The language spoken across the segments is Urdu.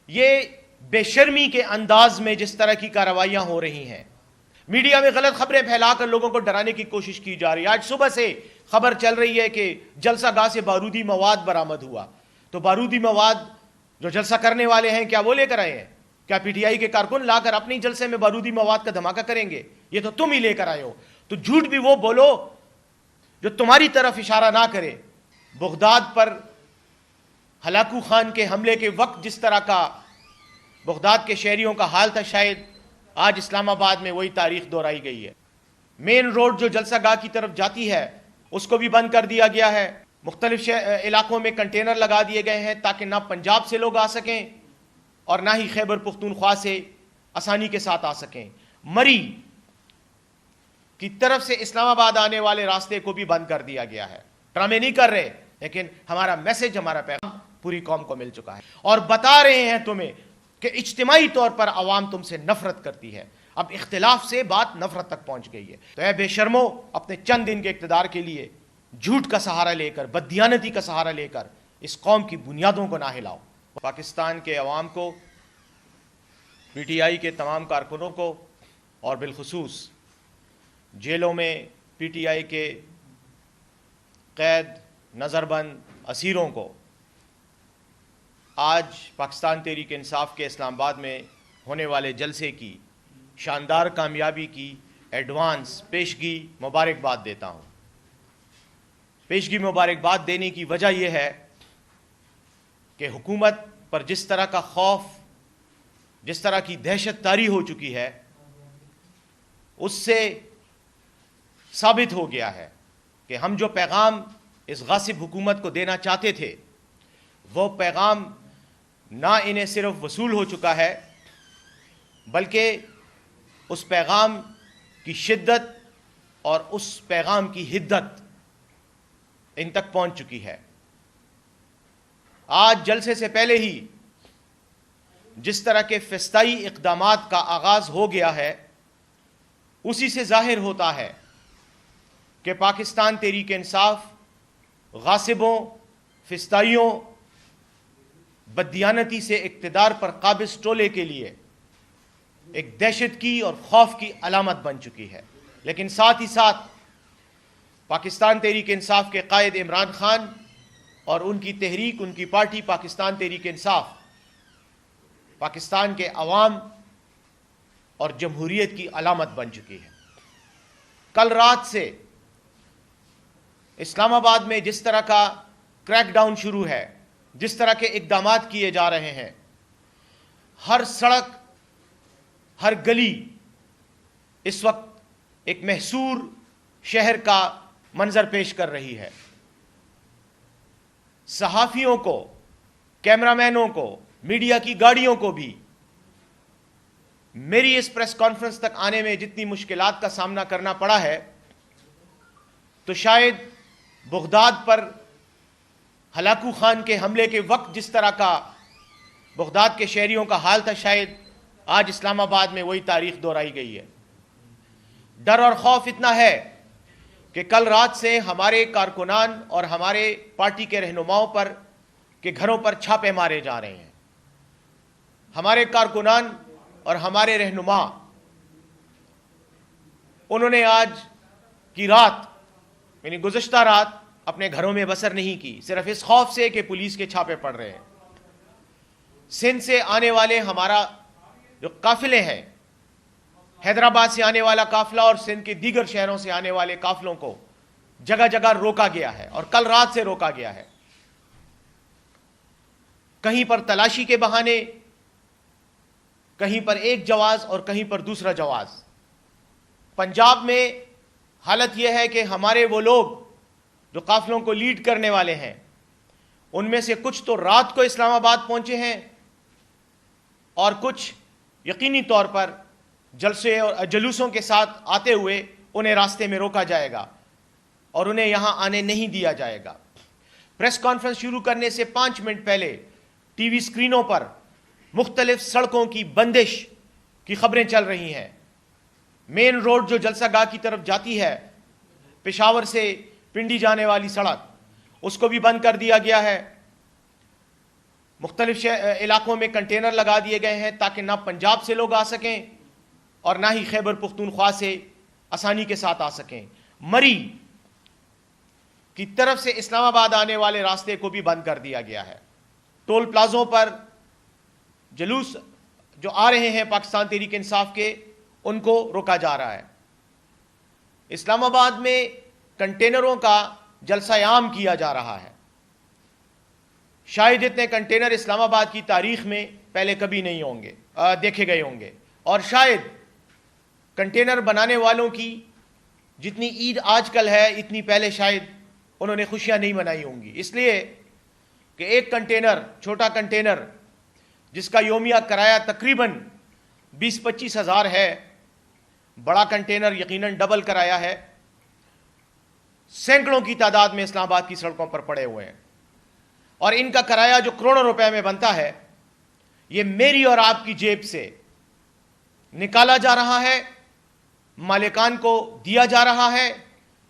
یہ بے شرمی کے انداز میں جس طرح کی کارروائیاں ہو رہی ہیں، میڈیا میں غلط خبریں پھیلا کر لوگوں کو ڈرانے کی کوشش کی جا رہی ہے. آج صبح سے خبر چل رہی ہے کہ جلسہ گاہ سے بارودی مواد برآمد ہوا. تو بارودی مواد جو جلسہ کرنے والے ہیں کیا وہ لے کر آئے ہیں؟ کیا پی ٹی آئی کے کارکن لا کر اپنی جلسے میں بارودی مواد کا دھماکہ کریں گے؟ یہ تو تم ہی لے کر آئے ہو. تو جھوٹ بھی وہ بولو جو تمہاری طرف اشارہ نہ کرے. بغداد پر ہلاکو خان کے حملے کے وقت جس طرح کا بغداد کے شہریوں کا حال تھا، شاید آج اسلام آباد میں وہی تاریخ دہرائی گئی ہے. مین روڈ جو جلسہ گاہ کی طرف جاتی ہے اس کو بھی بند کر دیا گیا ہے. مختلف علاقوں میں کنٹینر لگا دیے گئے ہیں تاکہ نہ پنجاب سے لوگ آ سکیں اور نہ ہی خیبر پختونخوا سے آسانی کے ساتھ آ سکیں. مری کی طرف سے اسلام آباد آنے والے راستے کو بھی بند کر دیا گیا ہے. ڈرامے نہیں کر رہے، لیکن ہمارا میسج، ہمارا پیغام پوری قوم کو مل چکا ہے اور بتا رہے ہیں تمہیں کہ اجتماعی طور پر عوام تم سے نفرت کرتی ہے. اب اختلاف سے بات نفرت تک پہنچ گئی ہے. تو اے بے شرمو، اپنے چند دن کے اقتدار کے لیے جھوٹ کا سہارا لے کر، بددیانتی کا سہارا لے کر اس قوم کی بنیادوں کو نہ ہلاؤ. پاکستان کے عوام کو، پی ٹی آئی کے تمام کارکنوں کو اور بالخصوص جیلوں میں پی ٹی آئی کے قید، نظر بند اسیروں کو آج پاکستان تحریک انصاف کے اسلام آباد میں ہونے والے جلسے کی شاندار کامیابی کی ایڈوانس پیشگی مبارکباد دیتا ہوں. پیشگی مبارکباد دینے کی وجہ یہ ہے کہ حکومت پر جس طرح کا خوف، جس طرح کی دہشت طاری ہو چکی ہے، اس سے ثابت ہو گیا ہے کہ ہم جو پیغام اس غاصب حکومت کو دینا چاہتے تھے وہ پیغام نہ انہیں صرف وصول ہو چکا ہے بلکہ اس پیغام کی شدت اور اس پیغام کی حدت ان تک پہنچ چکی ہے. آج جلسے سے پہلے ہی جس طرح کے فسطائی اقدامات کا آغاز ہو گیا ہے، اسی سے ظاہر ہوتا ہے کہ پاکستان تحریک انصاف غاصبوں، فسطائیوں، بددیانتی سے اقتدار پر قابض ٹولے کے لیے ایک دہشت کی اور خوف کی علامت بن چکی ہے. لیکن ساتھ ہی ساتھ پاکستان تحریک انصاف کے قائد عمران خان اور ان کی تحریک، ان کی پارٹی پاکستان تحریک انصاف پاکستان کے عوام اور جمہوریت کی علامت بن چکی ہے. کل رات سے اسلام آباد میں جس طرح کا کریک ڈاؤن شروع ہے، جس طرح کے اقدامات کیے جا رہے ہیں، ہر سڑک، ہر گلی اس وقت ایک محصور شہر کا منظر پیش کر رہی ہے. صحافیوں کو، کیمرامینوں کو، میڈیا کی گاڑیوں کو بھی میری اس پریس کانفرنس تک آنے میں جتنی مشکلات کا سامنا کرنا پڑا ہے، تو شاید بغداد پر ہلاکو خان کے حملے کے وقت جس طرح کا بغداد کے شہریوں کا حال تھا، شاید آج اسلام آباد میں وہی تاریخ دہرائی گئی ہے. ڈر اور خوف اتنا ہے کہ کل رات سے ہمارے کارکنان اور ہمارے پارٹی کے رہنماؤں پر کے گھروں پر چھاپے مارے جا رہے ہیں. ہمارے کارکنان اور ہمارے رہنما، انہوں نے آج کی رات، یعنی گزشتہ رات، اپنے گھروں میں بسر نہیں کی، صرف اس خوف سے کہ پولیس کے چھاپے پڑ رہے ہیں. سندھ سے آنے والے ہمارا جو قافلے ہیں، حیدرآباد سے آنے والا قافلہ اور سندھ کے دیگر شہروں سے آنے والے قافلوں کو جگہ جگہ روکا گیا ہے اور کل رات سے روکا گیا ہے. کہیں پر تلاشی کے بہانے، کہیں پر ایک جواز اور کہیں پر دوسرا جواز. پنجاب میں حالت یہ ہے کہ ہمارے وہ لوگ جو قافلوں کو لیڈ کرنے والے ہیں، ان میں سے کچھ تو رات کو اسلام آباد پہنچے ہیں اور کچھ یقینی طور پر جلسے اور جلوسوں کے ساتھ آتے ہوئے انہیں راستے میں روکا جائے گا اور انہیں یہاں آنے نہیں دیا جائے گا. پریس کانفرنس شروع کرنے سے 5 منٹ پہلے ٹی وی سکرینوں پر مختلف سڑکوں کی بندش کی خبریں چل رہی ہیں. مین روڈ جو جلسہ گاہ کی طرف جاتی ہے، پشاور سے پنڈی جانے والی سڑک، اس کو بھی بند کر دیا گیا ہے. مختلف علاقوں میں کنٹینر لگا دیے گئے ہیں تاکہ نہ پنجاب سے لوگ آ سکیں اور نہ ہی خیبر پختونخوا سے آسانی کے ساتھ آ سکیں. مری کی طرف سے اسلام آباد آنے والے راستے کو بھی بند کر دیا گیا ہے. ٹول پلازوں پر جلوس جو آ رہے ہیں پاکستان تحریک انصاف کے, ان کو روکا جا رہا ہے. اسلام آباد میں کنٹینروں کا جلسہ عام کیا جا رہا ہے. شاید اتنے کنٹینر اسلام آباد کی تاریخ میں پہلے کبھی نہیں ہوں گے دیکھے گئے ہوں گے, اور شاید کنٹینر بنانے والوں کی جتنی عید آج کل ہے اتنی پہلے شاید انہوں نے خوشیاں نہیں منائی ہوں گی, اس لیے کہ ایک کنٹینر, چھوٹا کنٹینر جس کا یومیہ کرایہ تقریباً 20-25 ہزار ہے, بڑا کنٹینر یقیناً ڈبل کرایہ ہے, سینکڑوں کی تعداد میں اسلام آباد کی سڑکوں پر پڑے ہوئے ہیں, اور ان کا کرایہ جو کروڑوں روپے میں بنتا ہے یہ میری اور آپ کی جیب سے نکالا جا رہا ہے, مالکان کو دیا جا رہا ہے.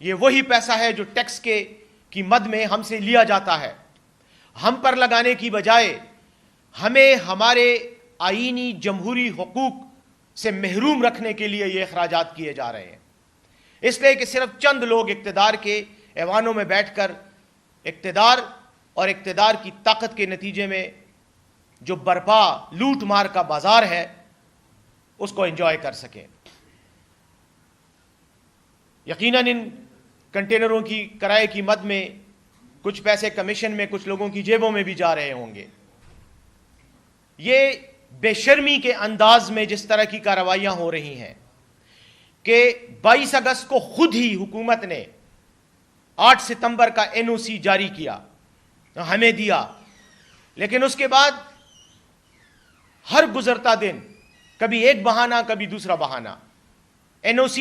یہ وہی پیسہ ہے جو ٹیکس کی مد میں ہم سے لیا جاتا ہے. ہم پر لگانے کی بجائے ہمیں ہمارے آئینی جمہوری حقوق سے محروم رکھنے کے لیے یہ اخراجات کیے جا رہے ہیں, اس لیے کہ صرف چند لوگ اقتدار کے ایوانوں میں بیٹھ کر اقتدار اور اقتدار کی طاقت کے نتیجے میں جو برپا لوٹ مار کا بازار ہے اس کو انجوائے کر سکیں. یقیناً ان کنٹینروں کی کرائے کی مد میں کچھ پیسے کمیشن میں کچھ لوگوں کی جیبوں میں بھی جا رہے ہوں گے. یہ بے شرمی کے انداز میں جس طرح کی کارروائیاں ہو رہی ہیں کہ 22 اگست کو خود ہی حکومت نے 8 ستمبر کا NOC جاری کیا, ہمیں دیا, لیکن اس کے بعد ہر گزرتا دن کبھی ایک بہانہ کبھی دوسرا بہانہ NOC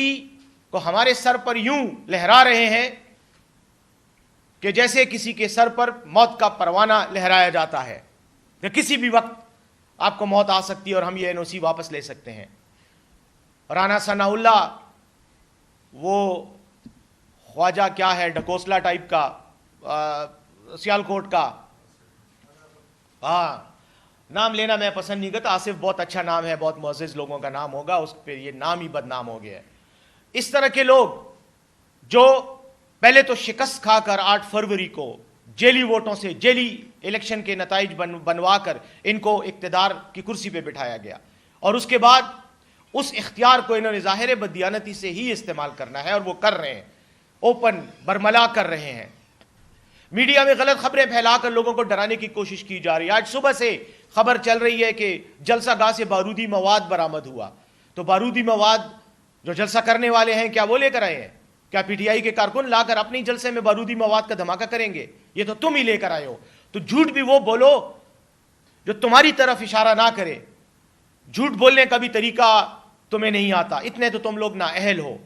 کو ہمارے سر پر یوں لہرا رہے ہیں کہ جیسے کسی کے سر پر موت کا پروانہ لہرایا جاتا ہے کہ کسی بھی وقت آپ کو موت آ سکتی ہے اور ہم یہ NOC واپس لے سکتے ہیں. رانا ثناء اللہ وہ خواجہ کیا ہے ڈکوسلا ٹائپ کا, سیالکوٹ کا, ہاں نام لینا میں پسند نہیں کرتا, آصف بہت اچھا نام ہے, بہت معزز لوگوں کا نام ہوگا, اس پہ یہ نام ہی بدنام ہو گیا ہے. اس طرح کے لوگ جو پہلے تو شکست کھا کر 8 فروری کو جیلی ووٹوں سے جیلی الیکشن کے نتائج بنوا کر ان کو اقتدار کی کرسی پہ بٹھایا گیا, اور اس کے بعد اس اختیار کو انہوں نے ظاہر بددیانتی سے ہی استعمال کرنا ہے, اور وہ کر رہے ہیں, اوپن برملا کر رہے ہیں. میڈیا میں غلط خبریں پھیلا کر لوگوں کو ڈرانے کی کوشش کی جا رہی ہے. آج صبح سے خبر چل رہی ہے کہ جلسہ گاہ سے بارودی مواد برآمد ہوا, تو بارودی مواد جو جلسہ کرنے والے ہیں کیا وہ لے کر آئے ہیں؟ کیا PTI کے کارکن لا کر اپنی جلسے میں بارودی مواد کا دھماکہ کریں گے؟ یہ تو تم ہی لے کر آئے ہو. تو جھوٹ بھی وہ بولو جو تمہاری طرف اشارہ نہ کرے. جھوٹ بولنے کا بھی طریقہ تمہیں نہیں آتا, اتنے تو تم لوگ نااہل ہو,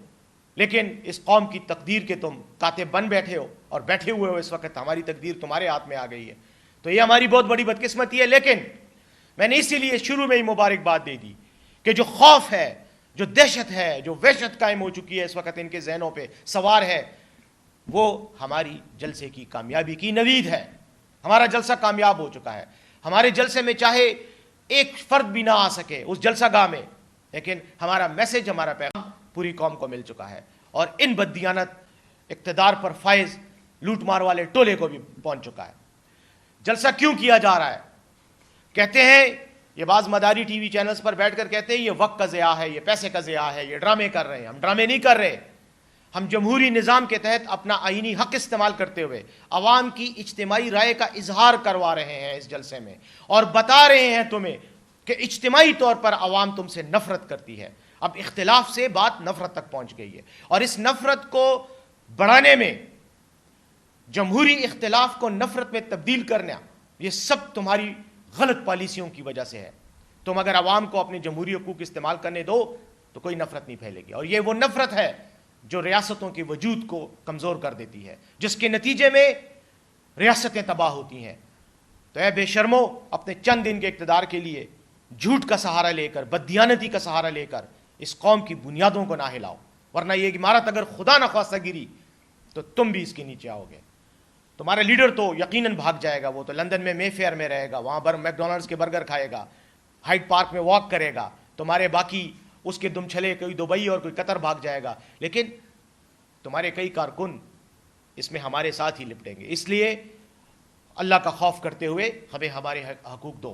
لیکن اس قوم کی تقدیر کے تم کاتب بن بیٹھے ہو اور بیٹھے ہوئے ہو اس وقت. ہماری تقدیر تمہارے ہاتھ میں آ گئی ہے, تو یہ ہماری بہت بڑی بدقسمتی ہے. لیکن میں نے اسی لیے شروع میں ہی مبارکباد دے دی کہ جو خوف ہے, جو دہشت ہے, جو وحشت قائم ہو چکی ہے اس وقت ان کے ذہنوں پہ سوار ہے, وہ ہماری جلسے کی کامیابی کی نوید ہے. ہمارا جلسہ کامیاب ہو چکا ہے. ہمارے جلسے میں چاہے ایک فرد بھی نہ آ سکے اس جلسہ گاہ میں, لیکن ہمارا میسج, ہمارا پیغام پوری قوم کو مل چکا ہے, اور ان بددیانت اقتدار پر فائز لوٹ مار والے ٹولے کو بھی پہنچ چکا ہے. جلسہ کیوں کیا جا رہا ہے؟ کہتے ہیں یہ بعض مداری ٹی وی چینلز پر بیٹھ کر کہتے ہیں یہ وقت کا ضیاع ہے, یہ پیسے کا ضیاع ہے, یہ ڈرامے کر رہے ہیں. ہم ڈرامے نہیں کر رہے. ہم جمہوری نظام کے تحت اپنا آئینی حق استعمال کرتے ہوئے عوام کی اجتماعی رائے کا اظہار کروا رہے ہیں اس جلسے میں, اور بتا رہے ہیں تمہیں کہ اجتماعی طور پر عوام تم سے نفرت کرتی ہے. اب اختلاف سے بات نفرت تک پہنچ گئی ہے, اور اس نفرت کو بڑھانے میں, جمہوری اختلاف کو نفرت میں تبدیل کرنا, یہ سب تمہاری غلط پالیسیوں کی وجہ سے ہے. تم اگر عوام کو اپنے جمہوری حقوق استعمال کرنے دو تو کوئی نفرت نہیں پھیلے گی, اور یہ وہ نفرت ہے جو ریاستوں کے وجود کو کمزور کر دیتی ہے, جس کے نتیجے میں ریاستیں تباہ ہوتی ہیں. تو اے بے شرمو, اپنے چند دن کے اقتدار کے لیے جھوٹ کا سہارا لے کر, بددیانتی کا سہارا لے کر اس قوم کی بنیادوں کو نہ ہلاؤ, ورنہ یہ عمارت اگر خدا نخواستہ گری تو تم بھی اس کے نیچے آؤ گے. تمہارا لیڈر تو یقیناً بھاگ جائے گا، وہ تو لندن میں مے فیئر میں رہے گا، وہاں میک ڈونلڈس کے برگر کھائے گا، ہائیڈ پارک میں واک کرے گا، تمہارے باقی اس کے دم چھلے کوئی دبئی اور کوئی قطر بھاگ جائے گا، لیکن تمہارے کئی کارکن اس میں ہمارے ساتھ ہی لپٹیں گے. اس لیے اللہ کا خوف کرتے ہوئے ہمیں ہمارے حقوق دو.